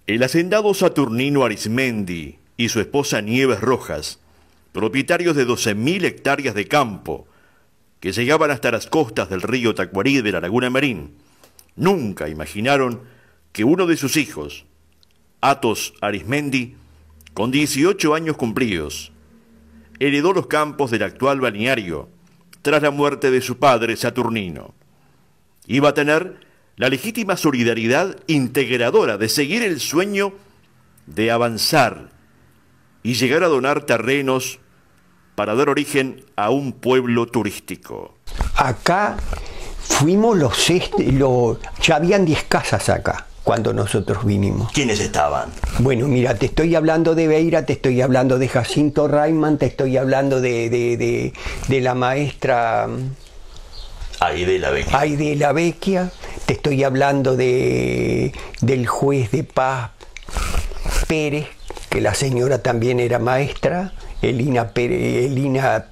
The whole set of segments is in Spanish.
El hacendado Saturnino Arizmendi y su esposa Nieves Rojas, propietarios de 12.000 hectáreas de campo que llegaban hasta las costas del río Tacuarí de la Laguna Merín, nunca imaginaron que uno de sus hijos, Athos Arizmendi, con 18 años cumplidos, heredó los campos del actual balneario tras la muerte de su padre Saturnino. Iba a tener la legítima solidaridad integradora de seguir el sueño de avanzar y llegar a donar terrenos para dar origen a un pueblo turístico. Acá fuimos ya habían 10 casas acá cuando nosotros vinimos. ¿Quiénes estaban? Bueno, mira, te estoy hablando de Beira, te estoy hablando de Jacinto Rayman, te estoy hablando de la maestra Aide la Vecchia, te estoy hablando del juez de paz Pérez, que la señora también era maestra, Elina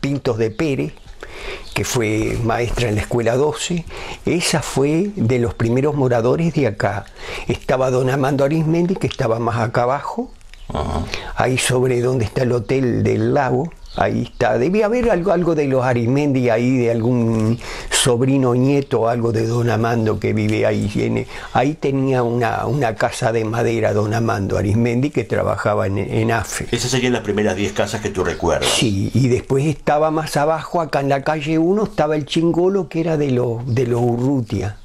Pintos de Pérez, que fue maestra en la escuela 12. Esa fue de los primeros moradores de acá. Estaba don Amando Arizmendi, que estaba más acá abajo, ahí sobre donde está el hotel del lago. Ahí está, debía haber algo de los Arizmendi ahí, de algún sobrino nieto, algo de don Amando que vive ahí. Ahí tenía una casa de madera don Amando Arizmendi, que trabajaba en AFE. Esas serían las primeras 10 casas que tú recuerdas. Sí, y después estaba más abajo, acá en la calle 1, estaba el Chingolo, que era de los Urrutia.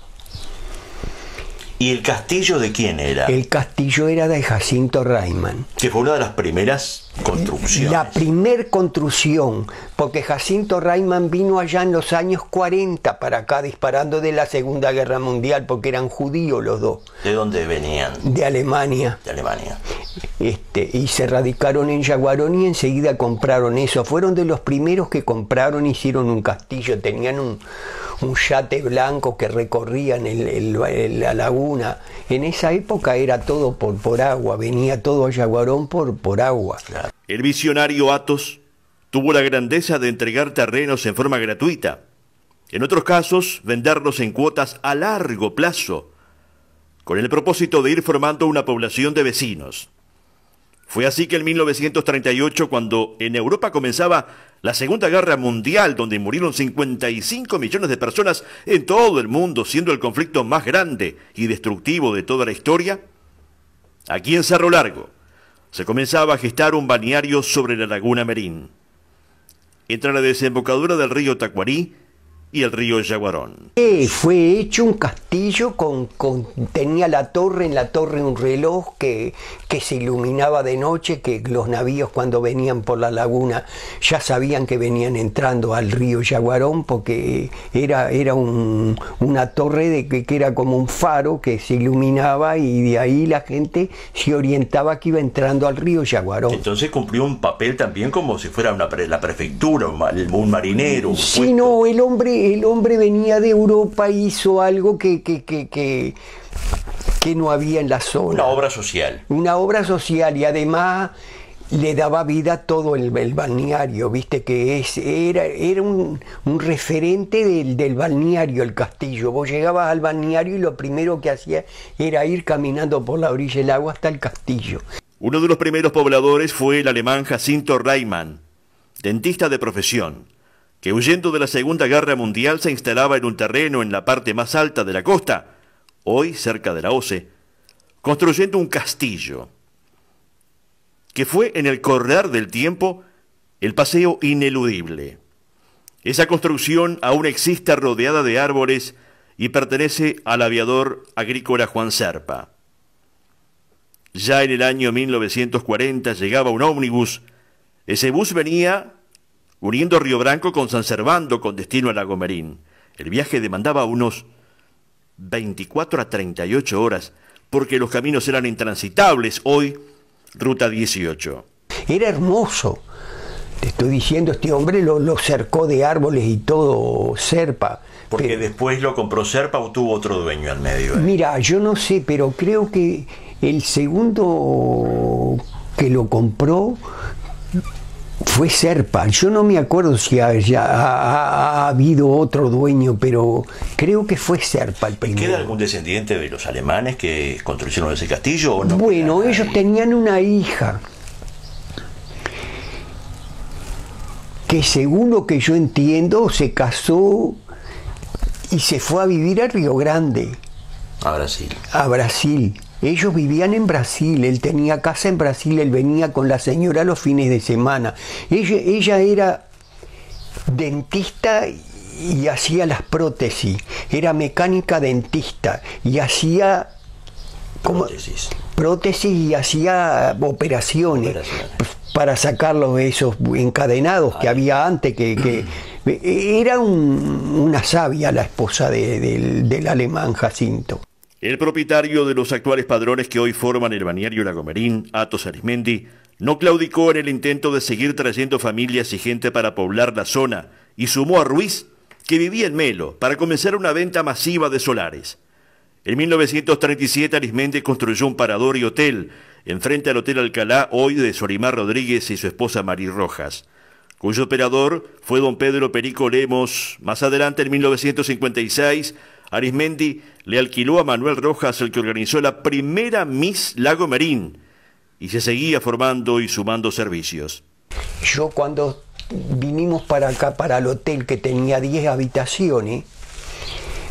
¿Y el castillo de quién era? El castillo era de Jacinto Rayman. Que fue una de las primeras construcciones. La primer construcción, porque Jacinto Rayman vino allá en los años 40 para acá, disparando de la Segunda Guerra Mundial, porque eran judíos los dos. ¿De dónde venían? De Alemania. De Alemania. Y se radicaron en Yaguarón y enseguida compraron eso. Fueron de los primeros que compraron, hicieron un castillo, tenían un yate blanco que recorrían la laguna. En esa época era todo por agua, venía todo a Yaguarón por agua. Claro. El visionario Athos tuvo la grandeza de entregar terrenos en forma gratuita. En otros casos, venderlos en cuotas a largo plazo, con el propósito de ir formando una población de vecinos. Fue así que en 1938, cuando en Europa comenzaba la Segunda Guerra Mundial, donde murieron 55 millones de personas en todo el mundo, siendo el conflicto más grande y destructivo de toda la historia, aquí en Cerro Largo se comenzaba a gestar un balneario sobre la Laguna Merín, entre la desembocadura del río Tacuarí y el río Yaguarón. Fue hecho un castillo tenía en la torre un reloj que se iluminaba de noche, que los navíos cuando venían por la laguna ya sabían que venían entrando al río Yaguarón, porque era una torre que era como un faro que se iluminaba, y de ahí la gente se orientaba que iba entrando al río Yaguarón. Entonces cumplió un papel también como si fuera la prefectura, un marinero. Sí, no, el hombre venía de Europa e hizo algo que no había en la zona. Una obra social. Una obra social, y además le daba vida a todo el balneario, viste que era un referente del balneario, el castillo. Vos llegabas al balneario y lo primero que hacías era ir caminando por la orilla del agua hasta el castillo. Uno de los primeros pobladores fue el alemán Jacinto Rayman, dentista de profesión, que huyendo de la Segunda Guerra Mundial se instalaba en un terreno en la parte más alta de la costa, hoy cerca de la OCE, construyendo un castillo, que fue en el correr del tiempo el paseo ineludible. Esa construcción aún existe rodeada de árboles y pertenece al aviador agrícola Juan Serpa. Ya en el año 1940 llegaba un ómnibus. Ese bus venía uniendo Río Branco con San Servando con destino a Lago Merín. El viaje demandaba unos 24 a 38 horas, porque los caminos eran intransitables. Hoy, Ruta 18. Era hermoso. Te estoy diciendo, este hombre lo cercó de árboles y todo, Serpa. Porque después lo compró Serpa o tuvo otro dueño al medio. Mira, yo no sé, pero creo que el segundo que lo compró Fue Serpa. Yo no me acuerdo si ha habido otro dueño, pero creo que fue Serpa el primero. ¿Queda algún descendiente de los alemanes que construyeron ese castillo o no? Bueno, ellos tenían una hija que, según lo que yo entiendo, se casó y se fue a vivir a Río Grande. A Brasil. A Brasil. Ellos vivían en Brasil, él tenía casa en Brasil, él venía con la señora los fines de semana. Ella era dentista y hacía las prótesis, era mecánica dentista y hacía prótesis y hacía operaciones para sacar esos encadenados que había antes, que era una sabia la esposa del alemán Jacinto. El propietario de los actuales padrones que hoy forman el balneario Lagomerín, Athos Arizmendi, no claudicó en el intento de seguir trayendo familias y gente para poblar la zona y sumó a Ruiz, que vivía en Melo, para comenzar una venta masiva de solares. En 1937 Arizmendi construyó un parador y hotel enfrente al Hotel Alcalá, hoy de Sorimar Rodríguez y su esposa Mari Rojas, cuyo operador fue don Pedro Perico Lemos. Más adelante, en 1956, Arizmendi le alquiló a Manuel Rojas, el que organizó la primera Miss Lagomerín, y se seguía formando y sumando servicios. Yo, cuando vinimos para acá, para el hotel, que tenía 10 habitaciones,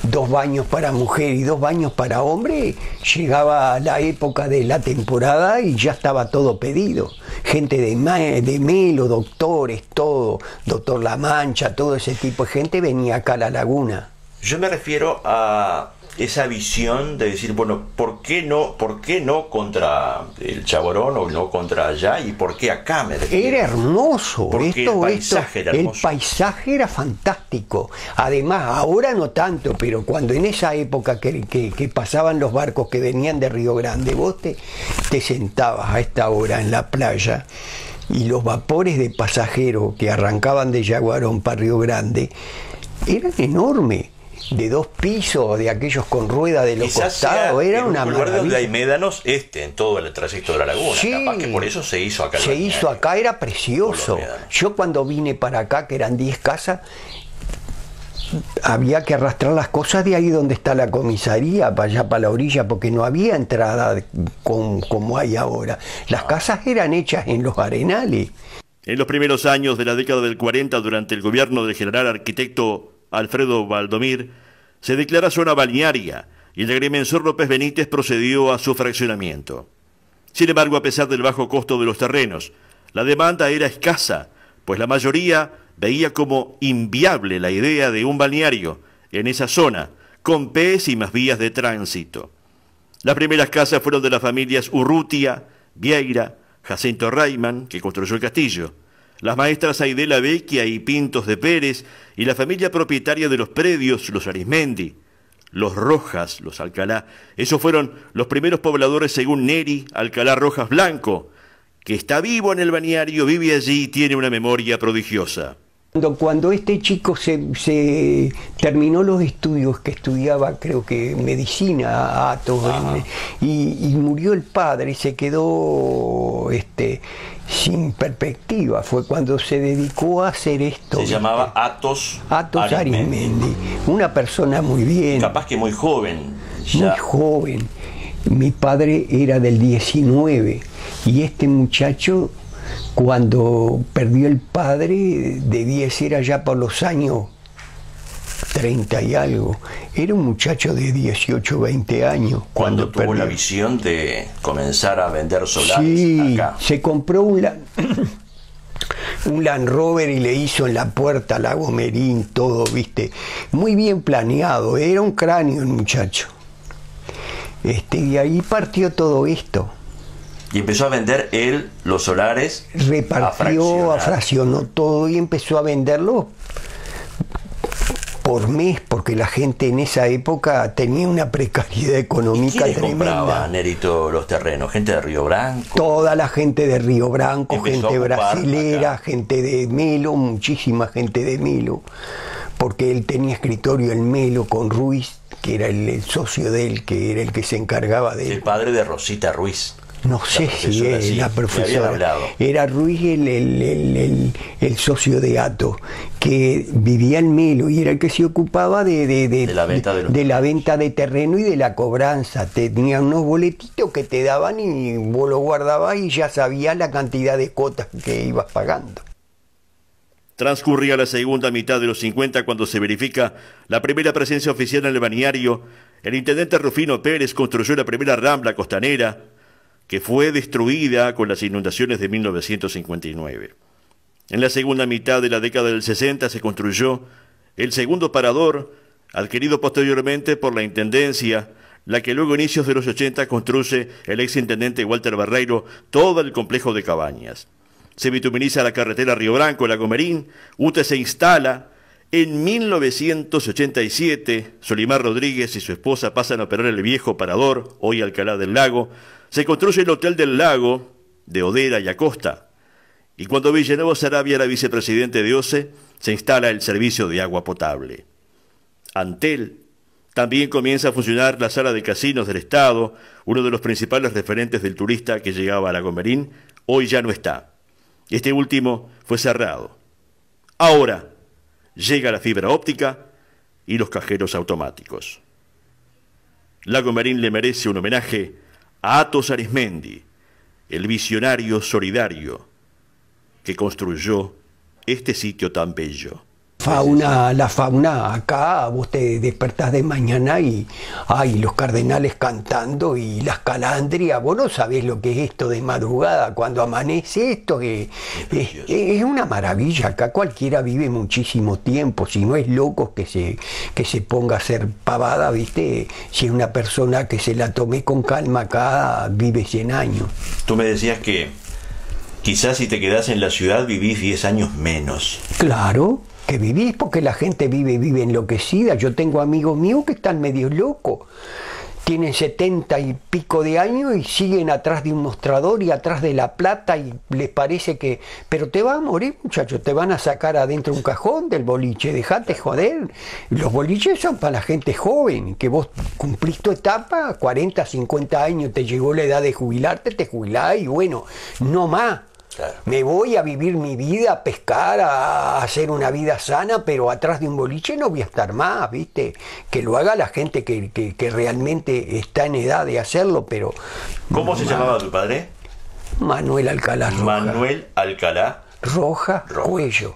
2 baños para mujer y 2 baños para hombre, llegaba la época de la temporada y ya estaba todo pedido. Gente de Melo, doctores, todo, doctor La Mancha, todo ese tipo de gente venía acá a la laguna. Yo me refiero a esa visión de decir, bueno, ¿por qué no contra el Chaborón o no contra allá y por qué acá? Me refiero. Era hermoso. Porque el paisaje era hermoso. El paisaje era fantástico. Además, ahora no tanto, pero cuando en esa época que pasaban los barcos que venían de Río Grande, vos te sentabas a esta hora en la playa y los vapores de pasajeros que arrancaban de Yaguarón para Río Grande eran enormes. De 2 pisos, de aquellos con rueda de los costados, era una maravilla. El lugar donde hay médanos en todo el trayecto de la laguna. Sí, capaz que por eso se hizo acá. Se hizo acá, era precioso. Yo, cuando vine para acá, que eran 10 casas, había que arrastrar las cosas de ahí donde está la comisaría, para allá, para la orilla, porque no había entrada como hay ahora. Las casas eran hechas en los arenales. En los primeros años de la década del 40, durante el gobierno del general arquitecto Alfredo Valdomir, se declara zona balnearia y el agrimensor López Benítez procedió a su fraccionamiento. Sin embargo, a pesar del bajo costo de los terrenos, la demanda era escasa, pues la mayoría veía como inviable la idea de un balneario en esa zona, con pésimas vías de tránsito. Las primeras casas fueron de las familias Urrutia, Vieira, Jacinto Rayman, que construyó el castillo, las maestras Aidela Vecchia y Pintos de Pérez, y la familia propietaria de los predios, los Arizmendi, los Rojas, los Alcalá. Esos fueron los primeros pobladores, según Neri Alcalá Rojas Blanco, que está vivo en el balneario, vive allí y tiene una memoria prodigiosa. Cuando este chico se terminó los estudios, que estudiaba, creo que medicina, Athos, y murió el padre, se quedó sin perspectiva. Fue cuando se dedicó a hacer esto. Se llamaba Athos Arizmendi, una persona muy bien. Capaz que muy joven. Muy joven. Mi padre era del 19 y este muchacho, cuando perdió el padre, debía ser allá por los años 30 y algo. Era un muchacho de 18, 20 años. Cuando tuvo la visión de comenzar a vender solares. Sí, acá. Se compró un Land Rover y le hizo en la puerta Lagomerín, todo, viste, muy bien planeado. Era un cráneo el muchacho. Y ahí partió todo esto. Y empezó a vender él los solares. Repartió, fraccionó todo y empezó a venderlo por mes, porque la gente en esa época tenía una precariedad económica tremenda. ¿Quién compraba, Nerito, los terrenos? ¿Gente de Río Branco? Toda la gente de Río Branco, gente brasilera, gente de Melo, muchísima gente de Melo, porque él tenía escritorio en Melo con Ruiz, que era el socio de él, que era el que se encargaba de él. El padre de Rosita Ruiz. No sé si es sí, la me profesora. habían hablado. Era Ruiz el socio de Ato, que vivía en Melo y era el que se ocupaba de la venta de la venta de terreno y de la cobranza. Tenía unos boletitos que te daban y vos los guardabas y ya sabías la cantidad de cuotas que ibas pagando. Transcurría la segunda mitad de los 50 cuando se verifica la primera presencia oficial en el balneario. El intendente Rufino Pérez construyó la primera rambla costanera, que fue destruida con las inundaciones de 1959. En la segunda mitad de la década del 60 se construyó el segundo parador, adquirido posteriormente por la Intendencia, la que luego a inicios de los 80 construye el exintendente Walter Barreiro todo el complejo de cabañas. Se bituminiza la carretera Río Branco-La Gomerín, UTE se instala. En 1987, Solimar Rodríguez y su esposa pasan a operar el viejo parador, hoy Alcalá del Lago. Se construye el Hotel del Lago, de Odera y Acosta. Y cuando Villanueva Saravia era vicepresidente de OCE, se instala el servicio de agua potable. Antel también comienza a funcionar la sala de casinos del Estado, uno de los principales referentes del turista que llegaba a La Gomerín, hoy ya no está. Este último fue cerrado. Ahora llega la fibra óptica y los cajeros automáticos. La Gomerín le merece un homenaje a Atos Arismendi, el visionario solidario que construyó este sitio tan bello. La fauna, acá vos te despertás de mañana y hay los cardenales cantando y las calandrias, vos no sabés lo que es esto de madrugada, cuando amanece esto, es una maravilla. Acá cualquiera vive muchísimo tiempo, si no es loco que se ponga a hacer pavada, ¿viste? Si es una persona que se la tome con calma acá, vive 100 años. Tú me decías que quizás si te quedás en la ciudad vivís 10 años menos. Claro que vivís, porque la gente vive enloquecida. Yo tengo amigos míos que están medio locos, tienen 70 y pico de años y siguen atrás de un mostrador y atrás de la plata y les parece que, pero te vas a morir, muchacho, te van a sacar adentro un cajón del boliche, dejate joder. Los boliches son para la gente joven, que vos cumplís tu etapa, 40, 50 años, te llegó la edad de jubilarte, te jubilás y bueno, no más. Claro. Me voy a vivir mi vida, a pescar, a hacer una vida sana, pero atrás de un boliche no voy a estar más, ¿viste? Que lo haga la gente que realmente está en edad de hacerlo, pero... ¿Cómo se llamaba tu padre? Manuel Alcalá Roja. Manuel Alcalá Roja. Cuello.